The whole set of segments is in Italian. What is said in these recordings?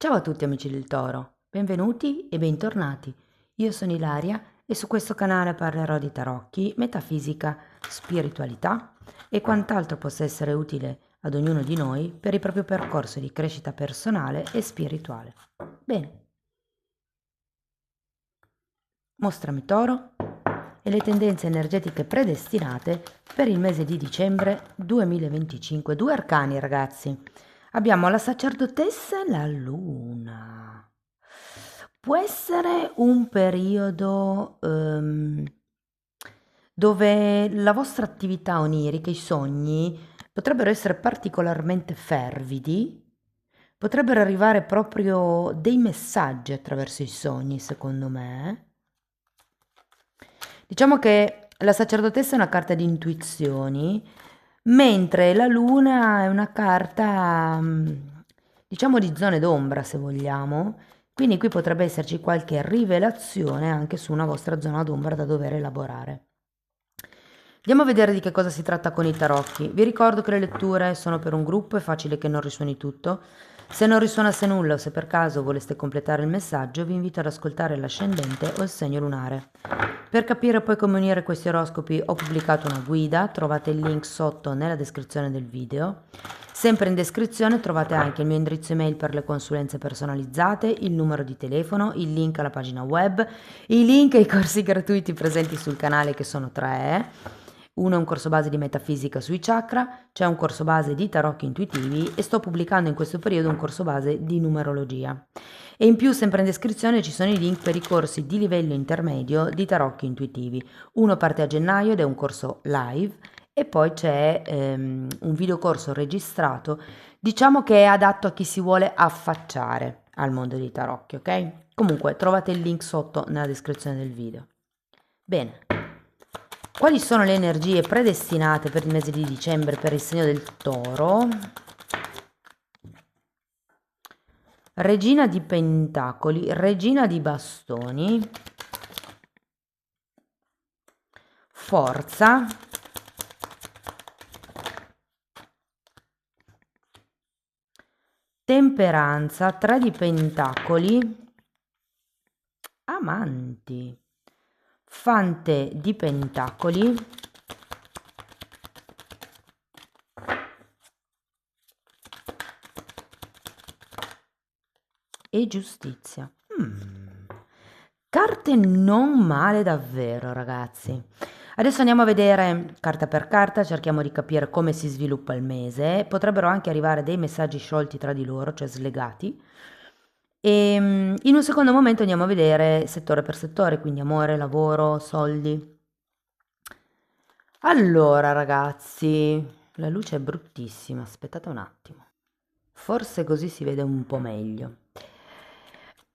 Ciao a tutti amici del Toro, benvenuti e bentornati. Io sono Ilaria e su questo canale parlerò di tarocchi, metafisica, spiritualità e quant'altro possa essere utile ad ognuno di noi per il proprio percorso di crescita personale e spirituale. Bene, mostrami Toro e le tendenze energetiche predestinate per il mese di dicembre 2025. Due arcani, ragazzi. Abbiamo la sacerdotessa e la luna. Può essere un periodo dove la vostra attività onirica, i sogni, potrebbero essere particolarmente fervidi, potrebbero arrivare proprio dei messaggi attraverso i sogni, secondo me. Diciamo che la sacerdotessa è una carta di intuizioni, mentre la luna è una carta, diciamo, di zone d'ombra, se vogliamo. Quindi qui potrebbe esserci qualche rivelazione anche su una vostra zona d'ombra da dover elaborare. Andiamo a vedere di che cosa si tratta con i tarocchi. Vi ricordo che le letture sono per un gruppo, è facile che non risuoni tutto. Se non risuonasse nulla o se per caso voleste completare il messaggio, vi invito ad ascoltare l'ascendente o il segno lunare. Per capire poi come unire questi oroscopi ho pubblicato una guida, trovate il link sotto nella descrizione del video. Sempre in descrizione trovate anche il mio indirizzo email per le consulenze personalizzate, il numero di telefono, il link alla pagina web, i link ai corsi gratuiti presenti sul canale che sono tre. Uno è un corso base di metafisica sui chakra, c'è un corso base di tarocchi intuitivi e sto pubblicando in questo periodo un corso base di numerologia. E in più, sempre in descrizione, ci sono i link per i corsi di livello intermedio di tarocchi intuitivi. Uno parte a gennaio ed è un corso live e poi c'è un videocorso registrato, diciamo che è adatto a chi si vuole affacciare al mondo dei tarocchi, ok? Comunque trovate il link sotto nella descrizione del video. Bene, quali sono le energie predestinate per il mese di dicembre per il segno del Toro? Regina di Pentacoli, Regina di Bastoni, Forza, Temperanza, Tre di Pentacoli, Amanti, Fante di Pentacoli e Giustizia. Carte non male davvero, ragazzi. Adesso andiamo a vedere carta per carta, cerchiamo di capire come si sviluppa il mese. Potrebbero anche arrivare dei messaggi sciolti tra di loro, cioè slegati. E in un secondo momento andiamo a vedere settore per settore, quindi amore, lavoro, soldi. Allora, ragazzi, la luce è bruttissima, aspettate un attimo. Forse così si vede un po' meglio.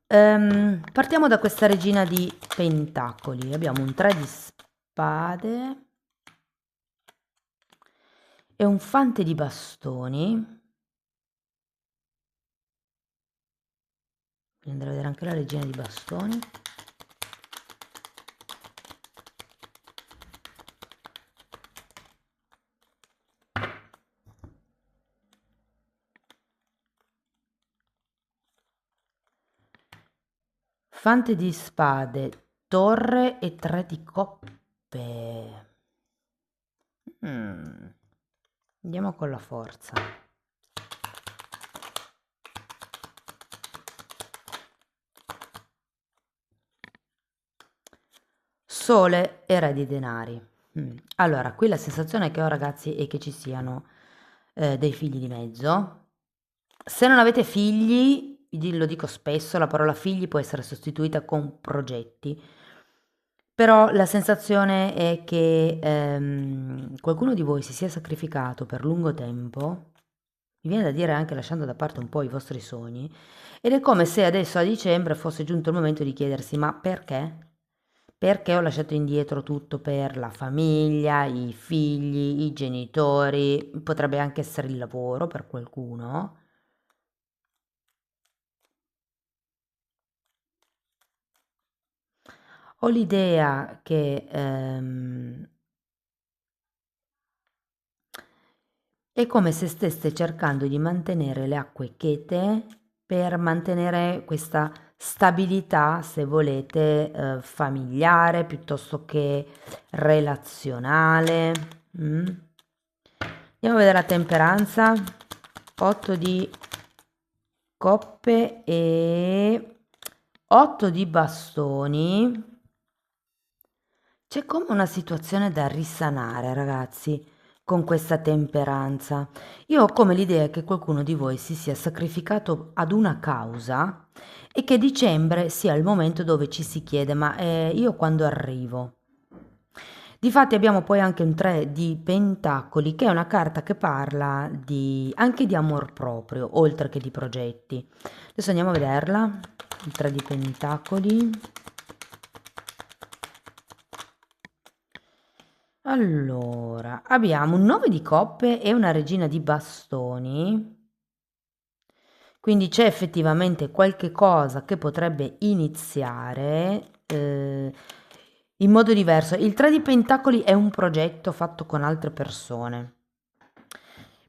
Partiamo da questa regina di pentacoli. Abbiamo un 3 di spade e un fante di bastoni. Quindi andrei a vedere anche la regina di bastoni. Fante di spade, torre e 3 di coppe. Andiamo con la forza. Sole e re di denari. Allora, qui la sensazione che ho, ragazzi, è che ci siano dei figli di mezzo. Se non avete figli, lo dico spesso, la parola figli può essere sostituita con progetti. Però la sensazione è che qualcuno di voi si sia sacrificato per lungo tempo, mi viene da dire anche lasciando da parte un po' i vostri sogni, ed è come se adesso a dicembre fosse giunto il momento di chiedersi: ma perché? Perché ho lasciato indietro tutto per la famiglia, i figli, i genitori, potrebbe anche essere il lavoro per qualcuno. Ho l'idea che è come se stesse cercando di mantenere le acque chete per mantenere questa stabilità, se volete, familiare piuttosto che relazionale. Mm. Andiamo a vedere la temperanza. 8 di coppe e 8 di bastoni. C'è come una situazione da risanare, ragazzi, con questa temperanza. Io ho come l'idea che qualcuno di voi si sia sacrificato ad una causa e che dicembre sia il momento dove ci si chiede, ma io quando arrivo? Difatti abbiamo poi anche un 3 di pentacoli, che è una carta che parla anche di amor proprio, oltre che di progetti. Adesso andiamo a vederla. Il 3 di pentacoli. Allora, abbiamo un 9 di coppe e una regina di bastoni. Quindi c'è effettivamente qualche cosa che potrebbe iniziare in modo diverso. Il 3 di pentacoli è un progetto fatto con altre persone.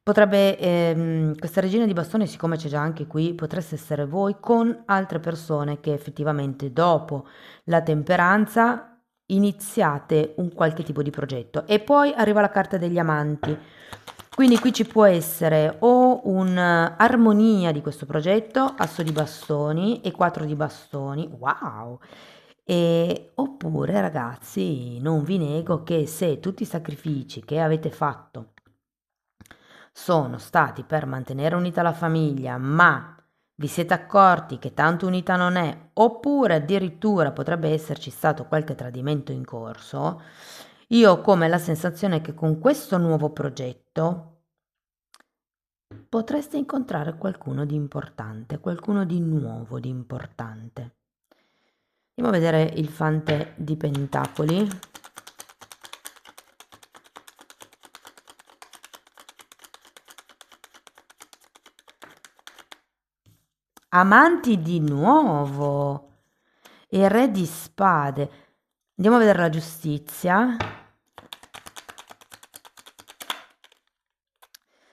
Potrebbe, questa regina di bastoni, siccome c'è già anche qui, potreste essere voi con altre persone che effettivamente dopo la temperanza iniziate un qualche tipo di progetto. E poi arriva la carta degli amanti. Quindi qui ci può essere o un'armonia di questo progetto, asso di bastoni e 4 di bastoni, wow! Oppure ragazzi, non vi nego che se tutti i sacrifici che avete fatto sono stati per mantenere unita la famiglia, ma vi siete accorti che tanto unita non è, oppure addirittura potrebbe esserci stato qualche tradimento in corso, io ho come la sensazione che con questo nuovo progetto potreste incontrare qualcuno di importante, qualcuno di nuovo, di importante. Andiamo a vedere il fante di pentacoli. Amanti di nuovo e re di spade. Andiamo a vedere la giustizia.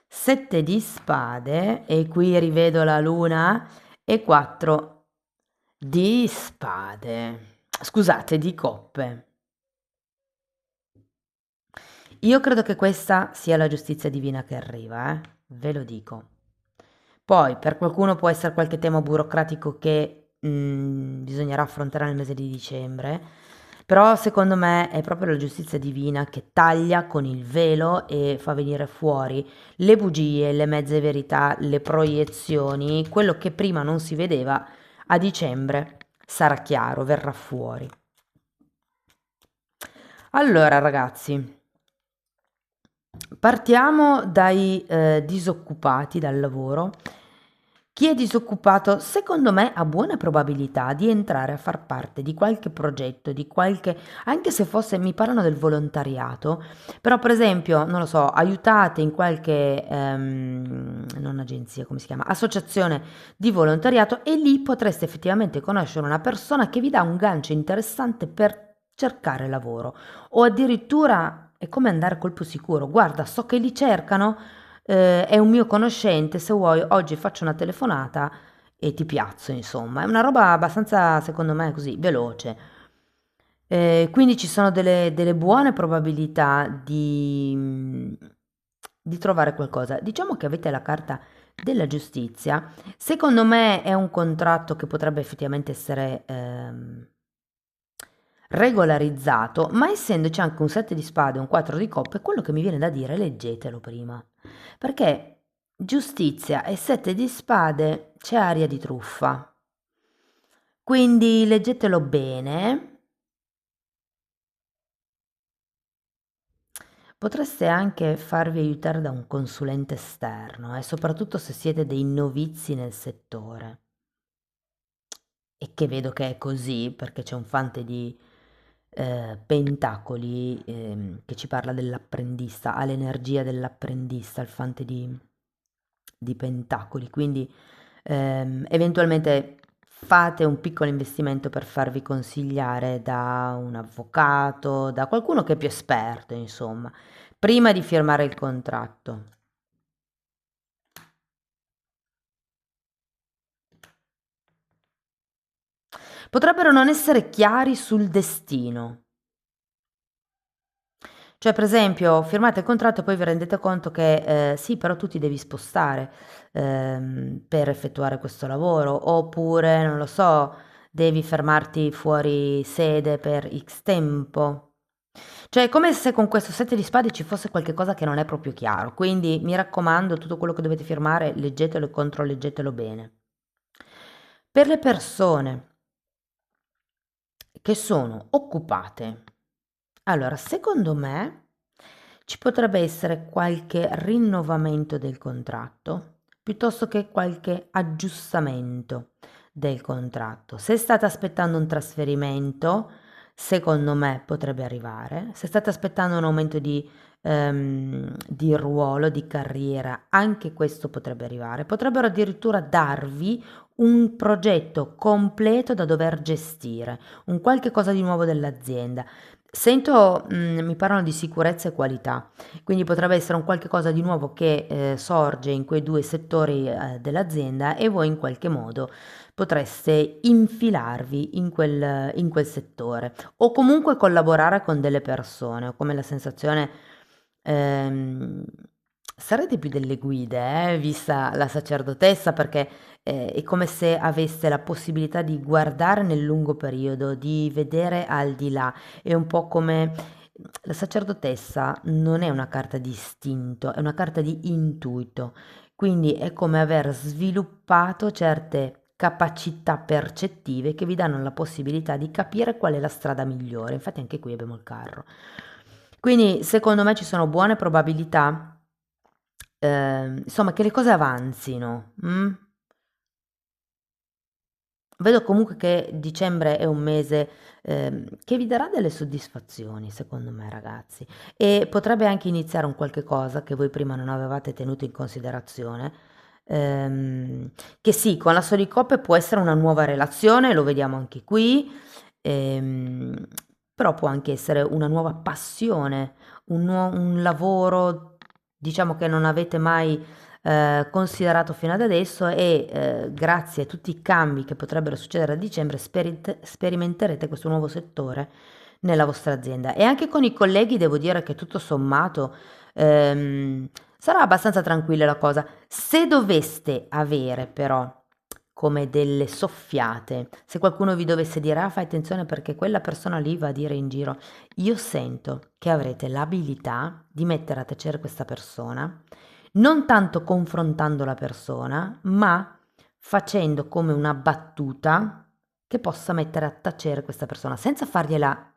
7 di spade e qui rivedo la luna e 4 di spade. Scusate, di coppe. Io credo che questa sia la giustizia divina che arriva, ve lo dico. Poi per qualcuno può essere qualche tema burocratico che bisognerà affrontare nel mese di dicembre, però secondo me è proprio la giustizia divina che taglia con il velo e fa venire fuori le bugie, le mezze verità, le proiezioni, quello che prima non si vedeva a dicembre sarà chiaro, verrà fuori. Allora ragazzi, partiamo dai disoccupati dal lavoro. Chi è disoccupato, secondo me, ha buone probabilità di entrare a far parte di qualche progetto, di qualche, anche se fosse, mi parlano del volontariato, però per esempio, non lo so, aiutate in qualche, non agenzia, come si chiama, associazione di volontariato e lì potreste effettivamente conoscere una persona che vi dà un gancio interessante per cercare lavoro o addirittura è come andare a colpo sicuro. Guarda, so che li cercano, è un mio conoscente, se vuoi oggi faccio una telefonata e ti piazzo, insomma. È una roba abbastanza, secondo me, così, veloce. Quindi ci sono delle buone probabilità di trovare qualcosa. Diciamo che avete la carta della giustizia. Secondo me è un contratto che potrebbe effettivamente essere regolarizzato, ma essendoci anche un 7 di spade e un 4 di coppe, quello che mi viene da dire, leggetelo prima, perché giustizia e 7 di spade c'è aria di truffa. Quindi leggetelo bene. Potreste anche farvi aiutare da un consulente esterno, soprattutto se siete dei novizi nel settore. E che vedo che è così, perché c'è un fante di pentacoli che ci parla dell'apprendista, ha l'energia dell'apprendista, il fante di pentacoli, quindi eventualmente fate un piccolo investimento per farvi consigliare da un avvocato, da qualcuno che è più esperto, insomma, prima di firmare il contratto. Potrebbero non essere chiari sul destino. Cioè, per esempio, firmate il contratto e poi vi rendete conto che sì, però tu ti devi spostare per effettuare questo lavoro, oppure, non lo so, devi fermarti fuori sede per X tempo. Cioè, è come se con questo sette di spade ci fosse qualche cosa che non è proprio chiaro. Quindi mi raccomando, tutto quello che dovete firmare, leggetelo e controleggetelo bene. Per le persone che sono occupate, allora, secondo me ci potrebbe essere qualche rinnovamento del contratto, piuttosto che qualche aggiustamento del contratto. Se state aspettando un trasferimento, secondo me potrebbe arrivare. Se state aspettando un aumento di ruolo, di carriera, anche questo potrebbe arrivare. Potrebbero addirittura darvi un progetto completo da dover gestire, un qualche cosa di nuovo dell'azienda. Sento, mi parlano di sicurezza e qualità, quindi potrebbe essere un qualche cosa di nuovo che sorge in quei due settori dell'azienda e voi in qualche modo potreste infilarvi in quel settore o comunque collaborare con delle persone. Ho come la sensazione, ehm, sarete più delle guide, vista la sacerdotessa, perché è come se aveste la possibilità di guardare nel lungo periodo, di vedere al di là. È un po' come la sacerdotessa non è una carta di istinto, è una carta di intuito. Quindi è come aver sviluppato certe capacità percettive che vi danno la possibilità di capire qual è la strada migliore. Infatti anche qui abbiamo il carro. Quindi secondo me ci sono buone probabilità, insomma, che le cose avanzino. Vedo comunque che dicembre è un mese che vi darà delle soddisfazioni, secondo me, ragazzi, e potrebbe anche iniziare un qualche cosa che voi prima non avevate tenuto in considerazione. ehm, che sì, con l'asso di coppe può essere una nuova relazione, lo vediamo anche qui, ehm, però può anche essere una nuova passione, un lavoro, diciamo, che non avete mai considerato fino ad adesso e grazie a tutti i cambi che potrebbero succedere a dicembre sperimenterete questo nuovo settore nella vostra azienda e anche con i colleghi devo dire che tutto sommato sarà abbastanza tranquilla la cosa. Se doveste avere però come delle soffiate, se qualcuno vi dovesse dire ah fai attenzione perché quella persona lì va a dire in giro, io sento che avrete l'abilità di mettere a tacere questa persona non tanto confrontando la persona, ma facendo come una battuta che possa mettere a tacere questa persona, senza fargliela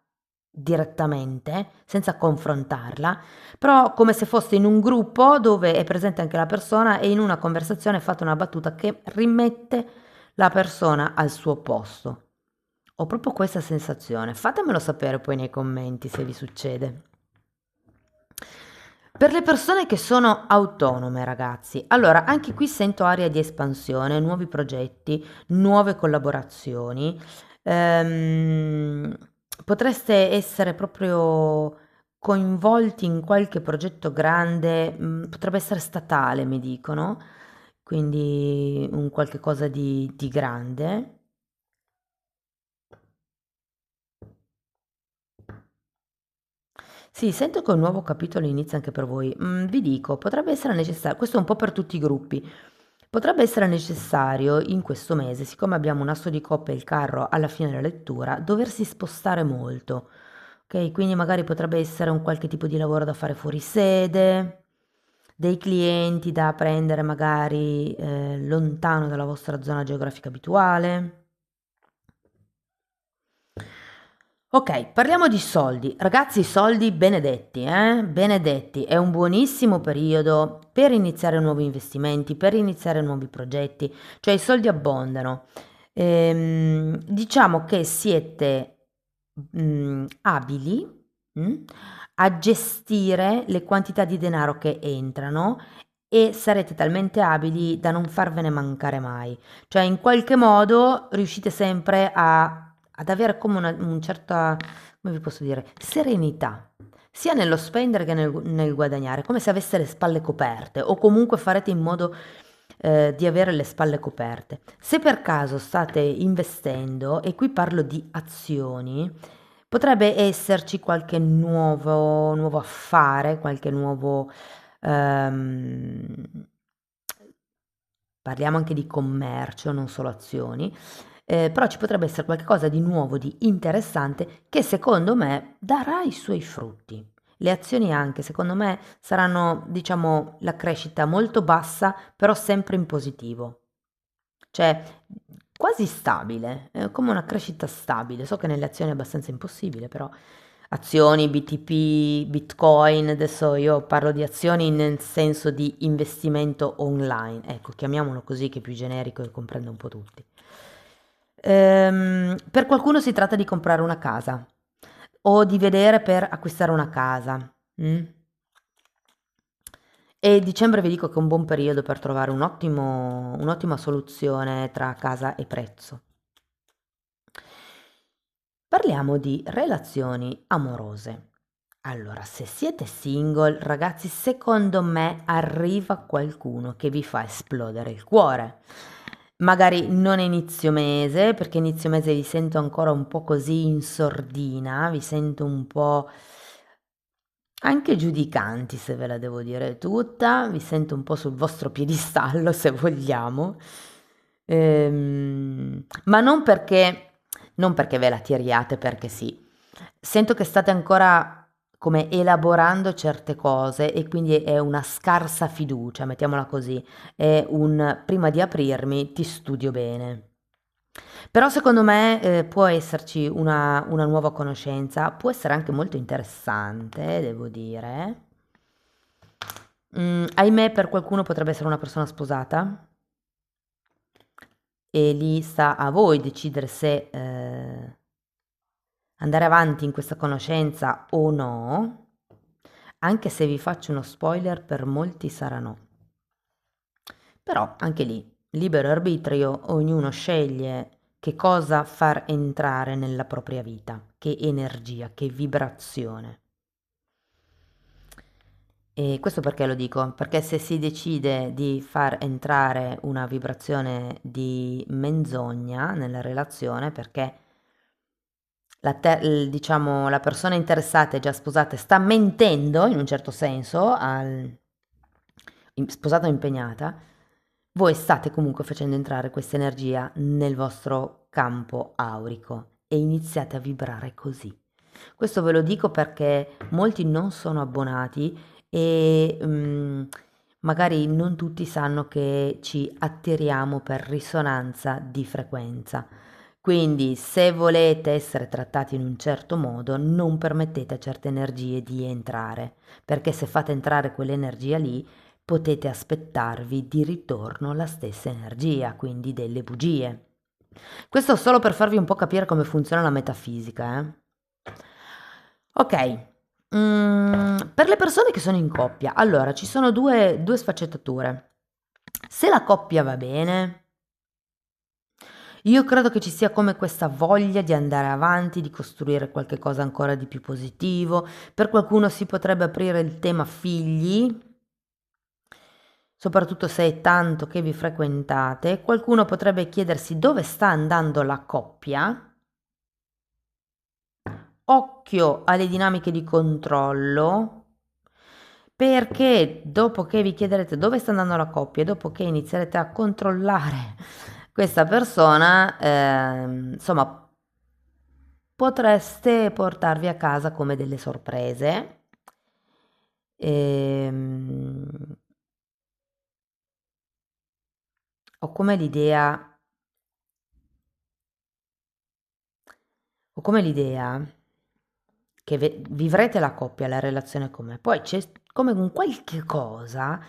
direttamente, senza confrontarla, però come se foste in un gruppo dove è presente anche la persona e in una conversazione fate una battuta che rimette la persona al suo posto. Ho proprio questa sensazione. Fatemelo sapere poi nei commenti se vi succede. Per le persone che sono autonome, ragazzi, allora anche qui sento aria di espansione, nuovi progetti, nuove collaborazioni. Ehm, Potreste essere proprio coinvolti in qualche progetto grande, potrebbe essere statale, mi dicono, quindi un qualche cosa di grande. Sì, sento che un nuovo capitolo inizia anche per voi. Vi dico, potrebbe essere necessario, questo è un po' per tutti i gruppi, potrebbe essere necessario in questo mese, siccome abbiamo un asso di coppe e il carro alla fine della lettura, doversi spostare molto. Ok, quindi magari potrebbe essere un qualche tipo di lavoro da fare fuori sede, dei clienti da prendere magari lontano dalla vostra zona geografica abituale. Ok, parliamo di soldi. Ragazzi, soldi benedetti, benedetti. È un buonissimo periodo per iniziare nuovi investimenti, per iniziare nuovi progetti, cioè i soldi abbondano. Diciamo che siete abili a gestire le quantità di denaro che entrano e sarete talmente abili da non farvene mancare mai. Cioè, in qualche modo riuscite sempre ad avere come un certa, come vi posso dire, serenità, sia nello spendere che nel guadagnare, come se aveste le spalle coperte, o comunque farete in modo di avere le spalle coperte. Se per caso state investendo, e qui parlo di azioni, potrebbe esserci qualche nuovo affare, qualche nuovo... ehm, parliamo anche di commercio, non solo azioni, però ci potrebbe essere qualcosa di nuovo, di interessante, che secondo me darà i suoi frutti. Le azioni anche, secondo me, saranno, diciamo, la crescita molto bassa, però sempre in positivo. Cioè, quasi stabile, come una crescita stabile. So che nelle azioni è abbastanza impossibile, però azioni, BTP, Bitcoin, adesso io parlo di azioni nel senso di investimento online, ecco, chiamiamolo così che è più generico e comprende un po' tutti. Per qualcuno si tratta di comprare una casa o di vedere per acquistare una casa. Mm? E dicembre vi dico che è un buon periodo per trovare un'ottima soluzione tra casa e prezzo. Parliamo di relazioni amorose. Allora, se siete single, ragazzi, secondo me arriva qualcuno che vi fa esplodere il cuore. Magari non a inizio mese, perché inizio mese vi sento ancora un po' così in sordina, vi sento un po' anche giudicanti, se ve la devo dire tutta, vi sento un po' sul vostro piedistallo, se vogliamo. Ma non perché ve la tiriate, perché sì. Sento che state ancora come elaborando certe cose e quindi è una scarsa fiducia, mettiamola così. È un prima di aprirmi ti studio bene. Però secondo me può esserci una nuova conoscenza, può essere anche molto interessante, devo dire. Ahimè, per qualcuno potrebbe essere una persona sposata e lì sta a voi decidere se andare avanti in questa conoscenza o no, anche se vi faccio uno spoiler, per molti sarà no. Però anche lì, libero arbitrio, ognuno sceglie che cosa far entrare nella propria vita, che energia, che vibrazione. E questo perché lo dico? Perché se si decide di far entrare una vibrazione di menzogna nella relazione, perché diciamo, la persona interessata è già sposata e sta mentendo in un certo senso, sposata o impegnata, voi state comunque facendo entrare questa energia nel vostro campo aurico e iniziate a vibrare così. Questo ve lo dico perché molti non sono abbonati e magari non tutti sanno che ci attiriamo per risonanza di frequenza. Quindi se volete essere trattati in un certo modo, non permettete a certe energie di entrare, perché se fate entrare quell'energia lì, potete aspettarvi di ritorno la stessa energia, quindi delle bugie. Questo solo per farvi un po' capire come funziona la metafisica, eh. Ok, per le persone che sono in coppia, allora ci sono due sfaccettature. Se la coppia va bene, io credo che ci sia come questa voglia di andare avanti, di costruire qualche cosa ancora di più positivo. Per qualcuno si potrebbe aprire il tema figli, soprattutto se è tanto che vi frequentate. Qualcuno potrebbe chiedersi dove sta andando la coppia. Occhio alle dinamiche di controllo, perché dopo che vi chiederete dove sta andando la coppia, dopo che inizierete a controllare questa persona, insomma, potreste portarvi a casa come delle sorprese. Ehm, ho come l'idea, ho come l'idea che vivrete la coppia, la relazione con me. Poi c'è come un qualche cosa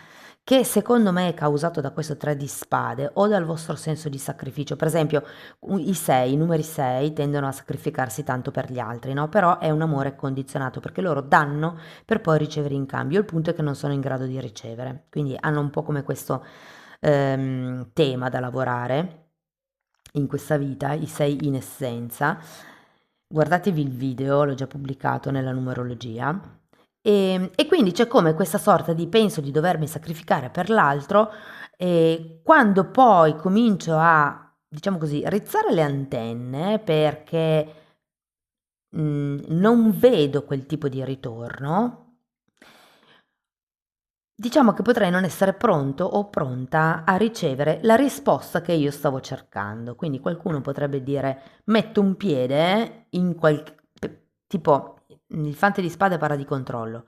che secondo me è causato da questo 3 di spade o dal vostro senso di sacrificio. Per esempio, i numeri 6 tendono a sacrificarsi tanto per gli altri, no? Però è un amore condizionato perché loro danno per poi ricevere in cambio. Il punto è che non sono in grado di ricevere. Quindi hanno un po' come questo tema da lavorare in questa vita, i 6 in essenza. Guardatevi il video, l'ho già pubblicato nella numerologia E quindi c'è come questa sorta di penso di dovermi sacrificare per l'altro, e quando poi comincio a, diciamo così, rizzare le antenne perché non vedo quel tipo di ritorno, diciamo che potrei non essere pronto o pronta a ricevere la risposta che io stavo cercando. Quindi qualcuno potrebbe dire: metto un piede in qualche... tipo, il fante di spade parla di controllo.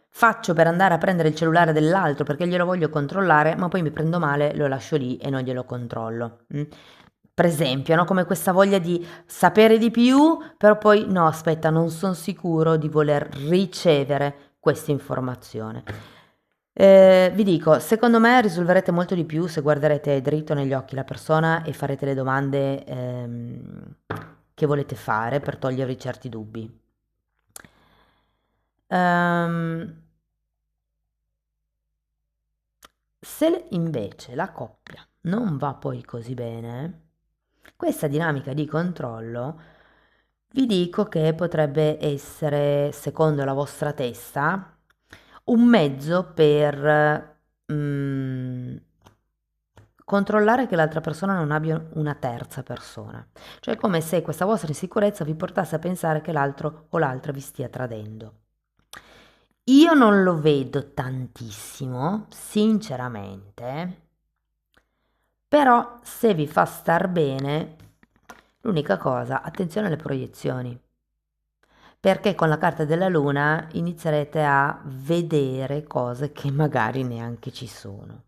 Faccio per andare a prendere il cellulare dell'altro perché glielo voglio controllare, ma poi mi prendo male, lo lascio lì e non glielo controllo. Per esempio, no? Come questa voglia di sapere di più, però poi no, aspetta, non sono sicuro di voler ricevere questa informazione. Vi dico, secondo me risolverete molto di più se guarderete dritto negli occhi la persona e farete le domande che volete fare per togliervi certi dubbi. Ehm, Se invece la coppia non va poi così bene, questa dinamica di controllo vi dico che potrebbe essere, secondo la vostra testa, un mezzo per controllare che l'altra persona non abbia una terza persona. Cioè è come se questa vostra insicurezza vi portasse a pensare che l'altro o l'altra vi stia tradendo. Io non lo vedo tantissimo, sinceramente, però se vi fa star bene, l'unica cosa, attenzione alle proiezioni, perché con la carta della luna inizierete a vedere cose che magari neanche ci sono.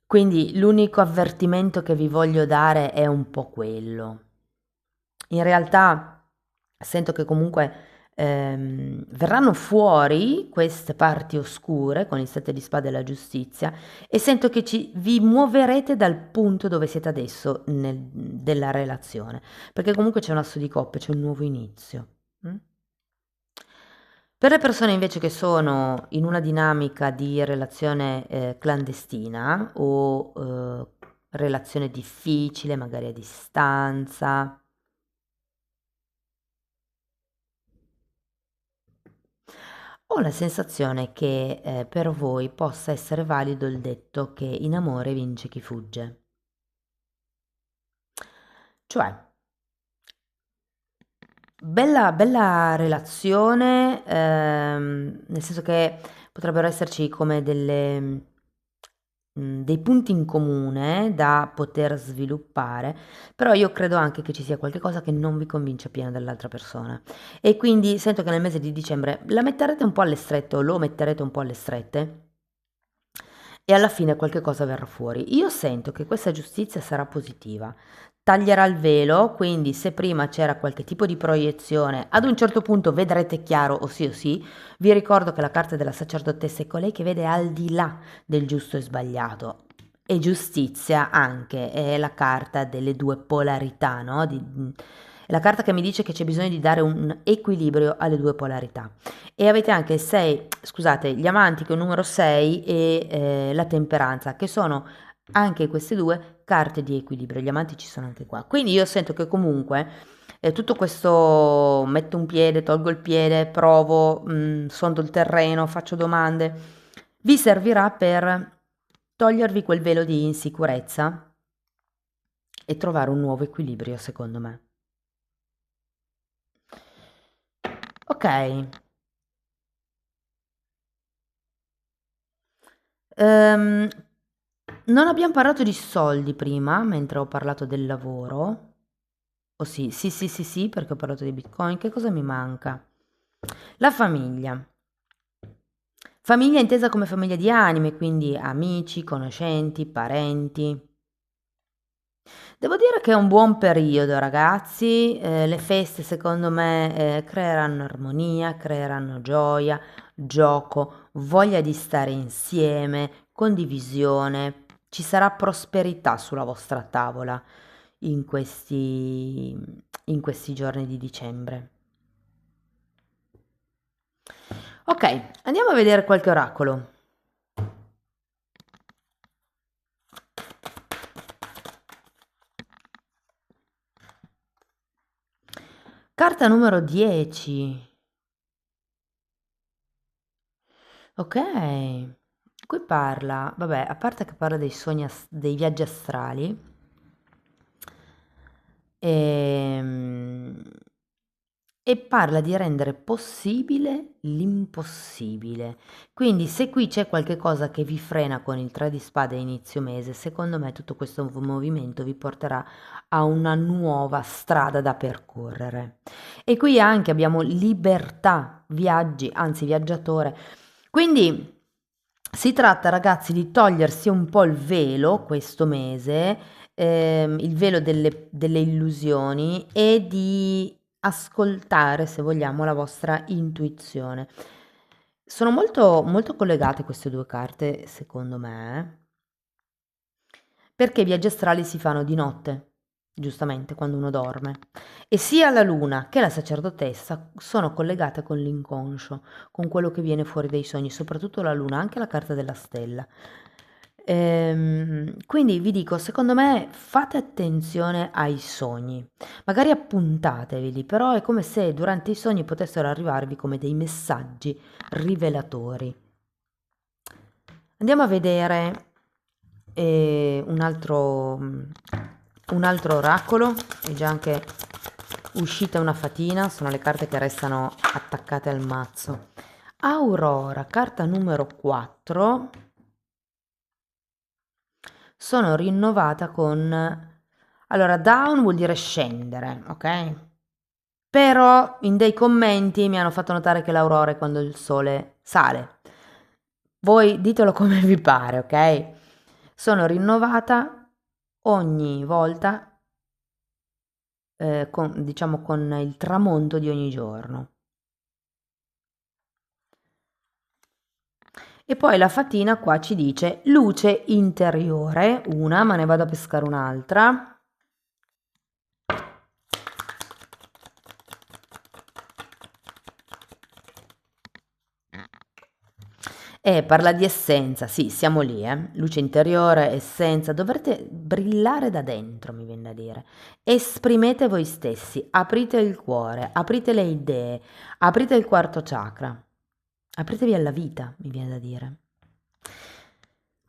Quindi l'unico avvertimento che vi voglio dare è un po' quello. In realtà sento che comunque verranno fuori queste parti oscure con il sette di spade e la giustizia, e sento che vi muoverete dal punto dove siete adesso della relazione, perché comunque c'è un asso di coppe, c'è un nuovo inizio. Mm? Per le persone invece che sono in una dinamica di relazione clandestina o relazione difficile, magari a distanza, ho la sensazione che per voi possa essere valido il detto che in amore vince chi fugge. Cioè, bella relazione, nel senso che potrebbero esserci come dei punti in comune da poter sviluppare, però io credo anche che ci sia qualche cosa che non vi convince appieno dell'altra persona. E quindi sento che nel mese di dicembre la metterete un po' alle strette o lo metterete un po' alle strette e alla fine qualche cosa verrà fuori. Io sento che questa giustizia sarà positiva. Taglierà il velo, quindi se prima c'era qualche tipo di proiezione, ad un certo punto vedrete chiaro o sì. Vi ricordo che la carta della sacerdotessa è colei che vede al di là del giusto e sbagliato. E giustizia anche è la carta delle due polarità, no? È la carta che mi dice che c'è bisogno di dare un equilibrio alle due polarità. E avete anche il 6, scusate, gli amanti che è un numero 6 e la temperanza, che sono anche queste due carte di equilibrio. Gli amanti ci sono anche qua. Quindi io sento che comunque tutto questo metto un piede, tolgo il piede, provo, sondo il terreno, faccio domande, vi servirà per togliervi quel velo di insicurezza e trovare un nuovo equilibrio, secondo me. Ok. Ehm, Non abbiamo parlato di soldi prima, mentre ho parlato del lavoro. Oh sì, sì, sì, sì, sì, perché ho parlato di Bitcoin. Che cosa mi manca? La famiglia. Famiglia intesa come famiglia di anime, quindi amici, conoscenti, parenti. Devo dire che è un buon periodo, ragazzi. Le feste, secondo me, creeranno armonia, creeranno gioia, gioco, voglia di stare insieme, condivisione. Ci sarà prosperità sulla vostra tavola in questi giorni di dicembre. Ok, andiamo a vedere qualche oracolo. Carta numero 10. Ok, qui parla, vabbè, a parte che parla dei sogni, dei viaggi astrali, ehm, e parla di rendere possibile l'impossibile. Quindi se qui c'è qualche cosa che vi frena con il 3 di spade a inizio mese, secondo me tutto questo movimento vi porterà a una nuova strada da percorrere. E qui anche abbiamo libertà, viaggi, anzi viaggiatore. Quindi si tratta, ragazzi, di togliersi un po' il velo questo mese, il velo delle illusioni e di ascoltare, se vogliamo, la vostra intuizione. Sono molto, molto collegate queste due carte, secondo me, perché i viaggi astrali si fanno di notte, giustamente, quando uno dorme. E sia la luna che la sacerdotessa sono collegate con l'inconscio, con quello che viene fuori dai sogni, soprattutto la luna, anche la carta della stella. Quindi vi dico, secondo me fate attenzione ai sogni, magari appuntateveli, però è come se durante i sogni potessero arrivarvi come dei messaggi rivelatori. Andiamo a vedere un altro oracolo, è già anche uscita una fatina, sono le carte che restano attaccate al mazzo. Aurora, carta numero 4, sono rinnovata con... Allora, down vuol dire scendere, ok? Però in dei commenti mi hanno fatto notare che l'aurora è quando il sole sale. Voi ditelo come vi pare, ok? Sono rinnovata ogni volta, diciamo con il tramonto di ogni giorno. E poi la fatina qua ci dice luce interiore, una, ma ne vado a pescare un'altra. Parla di essenza, sì, siamo lì, luce interiore, essenza, dovrete brillare da dentro, mi viene da dire. Esprimete voi stessi, aprite il cuore, aprite le idee, aprite il quarto chakra, apritevi alla vita, mi viene da dire.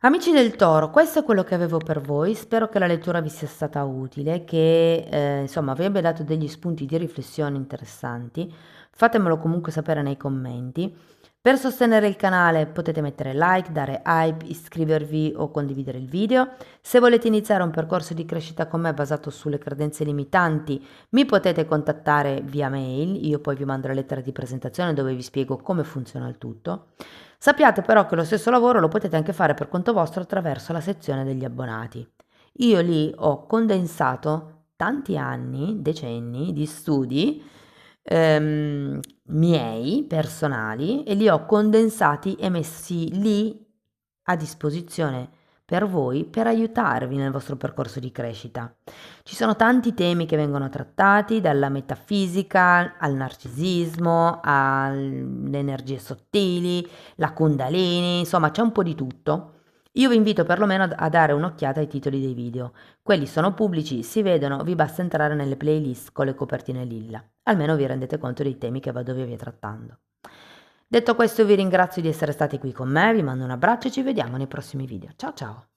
Amici del Toro, questo è quello che avevo per voi, spero che la lettura vi sia stata utile, che insomma vi abbia dato degli spunti di riflessione interessanti, fatemelo comunque sapere nei commenti. Per sostenere il canale potete mettere like, dare hype, iscrivervi o condividere il video. Se volete iniziare un percorso di crescita con me basato sulle credenze limitanti, mi potete contattare via mail, io poi vi mando la lettera di presentazione dove vi spiego come funziona il tutto. Sappiate però che lo stesso lavoro lo potete anche fare per conto vostro attraverso la sezione degli abbonati. Io lì ho condensato tanti anni, decenni di studi miei personali e li ho condensati e messi lì a disposizione per voi per aiutarvi nel vostro percorso di crescita. Ci sono tanti temi che vengono trattati, dalla metafisica al narcisismo, alle energie sottili, la Kundalini, insomma c'è un po' di tutto. Io vi invito perlomeno a dare un'occhiata ai titoli dei video. Quelli sono pubblici, si vedono, vi basta entrare nelle playlist con le copertine lilla. Almeno vi rendete conto dei temi che vado via trattando. Detto questo vi ringrazio di essere stati qui con me, vi mando un abbraccio e ci vediamo nei prossimi video. Ciao ciao!